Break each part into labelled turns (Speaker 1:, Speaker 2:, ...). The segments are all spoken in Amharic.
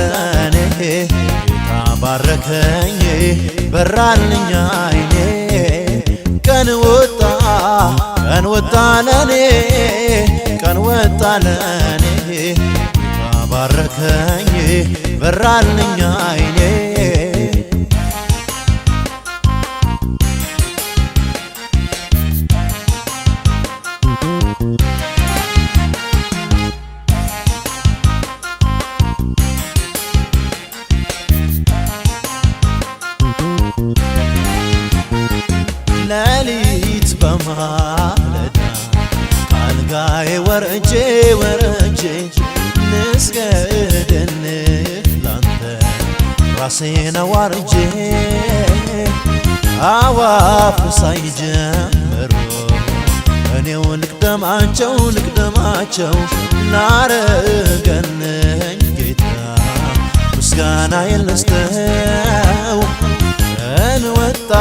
Speaker 1: ለኔ ጌታ ባረከኝ በራልኝ አይኔ ቀን ወጣ ለኔ ጌታ ባረከኝ በራልኝ አይኔ ሌሊት በማለዳ ካልጋዬ ወርጄ ልስገድልህ ላንተ ራሴን አዋርጄ አዋፍ ሳይጀምሩ እኔው ልቅደማቸው ላረገልኝ ጌታ ምስጋናዬን ልስጠው ቀን ወጣ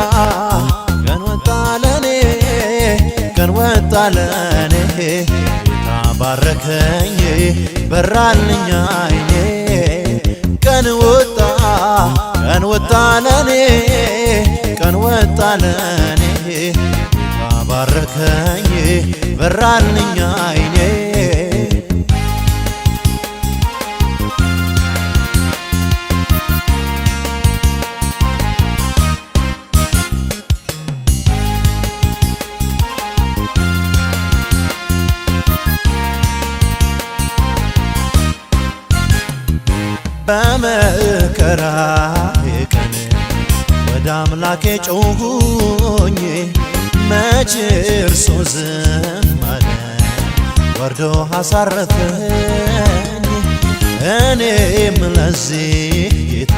Speaker 1: ለኔ ጌታ ባረከኝ በራልኝ አይኔ ቀን ወጣ ለኔ ጌታ ባረከኝ በራልኝ አይኔ በመከራዬ ቀን ወደ አምላኬ ጮኽኩኝ መች እርሱ ዝም አለ ወርዶ አሳረፈኝ እኔም ለዚህ ጌታ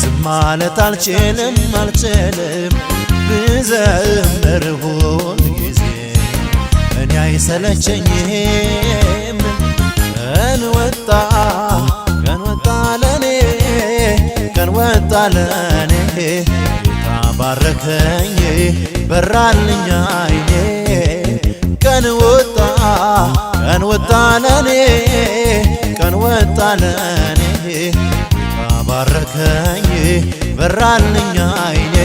Speaker 1: ዝም ማለት አልችልም ብዘምር ሁል ጊዜ እኔ አይሰለቸኝም ቀን ወጣ ለኔ ጌታ ባረከኝ በራልኝ አይኔ ቀን ወጣ ለኔ ጌታ ባረከኝ በራልኝ አይኔ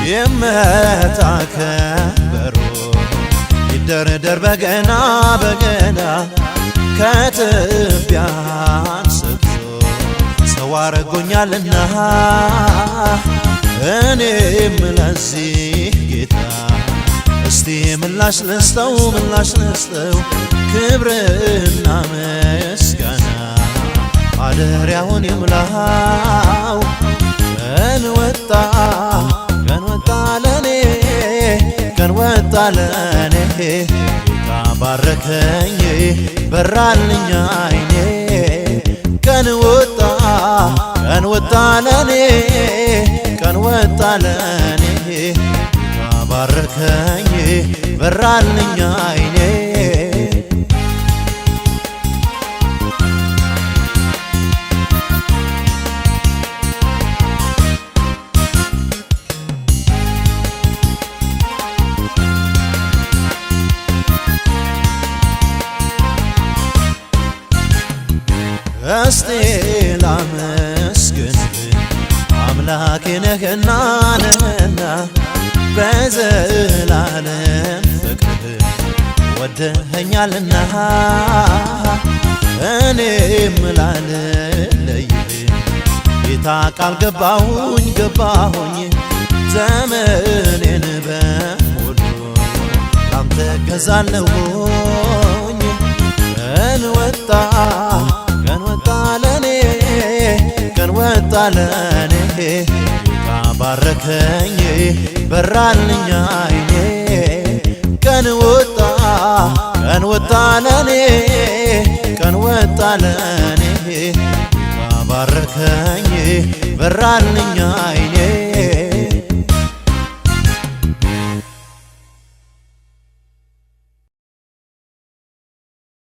Speaker 1: የመታ ከበሮ ይደርደር በገና ከትቢያ አንስቶ ሰው አረጎኛልና እኔም ለዚህ ጌታ እስቲ ምላሽ ልስጠው ክብርና ምስጋና ማደሪያውን ይምላው ቀን ወጣ ለኔ ጌታ ባረከኝ በራልኝ አይኔ ቀን ወጣ ለኔ ጌታ ባረከኝ በራልኝ አይኔ እስቲ ላመስግንህ አምላኬ ነህና በዘላለም ፍቅርህ ወደኸኛልና እኔም ላለይህ ጌታ ቃል ገባሁኝ ዘመኔን በሙሉ ላንተ ገዛለሁኝ ቀን ወጣ ለኔ ጌታ ባረከኝ በራልኝ አይኔ ቀን ወጣ ለኔ ጌታ ባረከኝ በራልኝ አይኔ